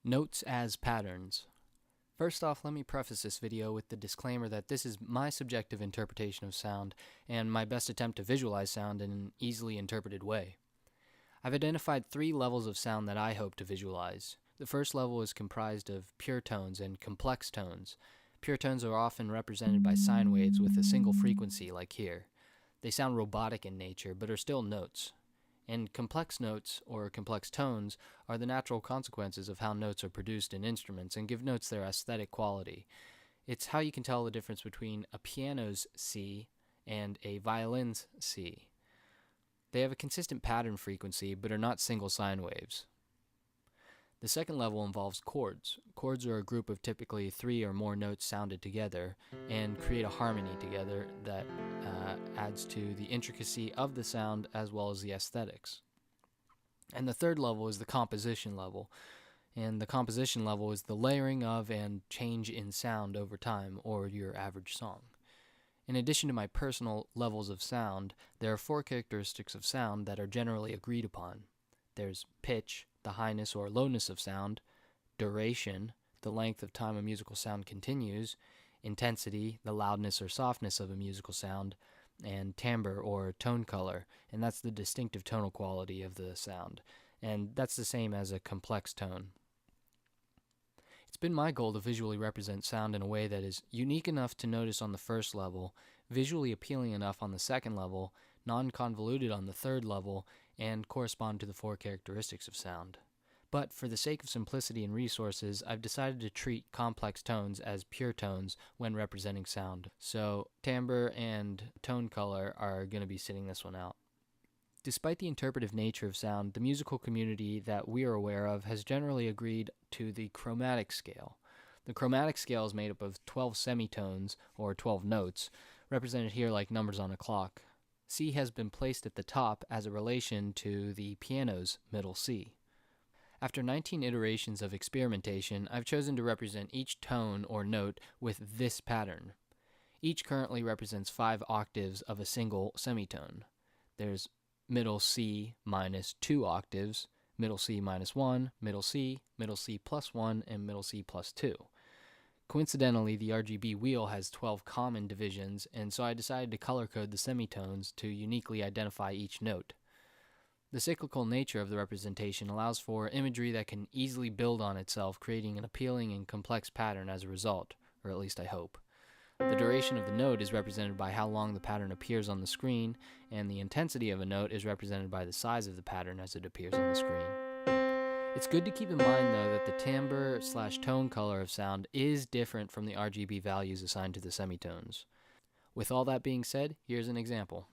Notes as patterns. First off, let me preface this video with the disclaimer that this is my subjective interpretation of sound and my best attempt to visualize sound in an easily interpreted way. I've identified 3 levels of sound that I hope to visualize. The first level is comprised of pure tones and complex tones. Pure tones are often represented by sine waves with a single frequency, like here. They sound robotic in nature, but are still notes. And complex notes, or complex tones, are the natural consequences of how notes are produced in instruments and give notes their aesthetic quality. It's how you can tell the difference between a piano's C and a violin's C. They have a consistent pattern frequency, but are not single sine waves. The second level involves chords. Chords are a group of typically 3 or more notes sounded together and create a harmony together that adds to the intricacy of the sound as well as the aesthetics. And the third level is the composition level. And the composition level is the layering of and change in sound over time, or your average song. In addition to my personal levels of sound, there are 4 characteristics of sound that are generally agreed upon. There's pitch, the highness or lowness of sound; duration, the length of time a musical sound continues; intensity, the loudness or softness of a musical sound; and timbre or tone color, and that's the distinctive tonal quality of the sound. And that's the same as a complex tone. It's been my goal to visually represent sound in a way that is unique enough to notice on the first level, visually appealing enough on the second level, non-convoluted on the third level, and correspond to the 4 characteristics of sound. But for the sake of simplicity and resources, I've decided to treat complex tones as pure tones when representing sound. So timbre and tone color are going to be sitting this one out. Despite the interpretive nature of sound, the musical community that we are aware of has generally agreed to the chromatic scale. The chromatic scale is made up of 12 semitones, or 12 notes, represented here like numbers on a clock. C has been placed at the top as a relation to the piano's middle C. After 19 iterations of experimentation, I've chosen to represent each tone or note with this pattern. Each currently represents 5 octaves of a single semitone. There's middle C minus 2 octaves, middle C minus 1, middle C plus 1, and middle C plus 2. Coincidentally, the RGB wheel has 12 common divisions, and so I decided to color code the semitones to uniquely identify each note. The cyclical nature of the representation allows for imagery that can easily build on itself, creating an appealing and complex pattern as a result, or at least I hope. The duration of the note is represented by how long the pattern appears on the screen, and the intensity of a note is represented by the size of the pattern as it appears on the screen. It's good to keep in mind, though, that the timbre/tone color of sound is different from the RGB values assigned to the semitones. With all that being said, here's an example.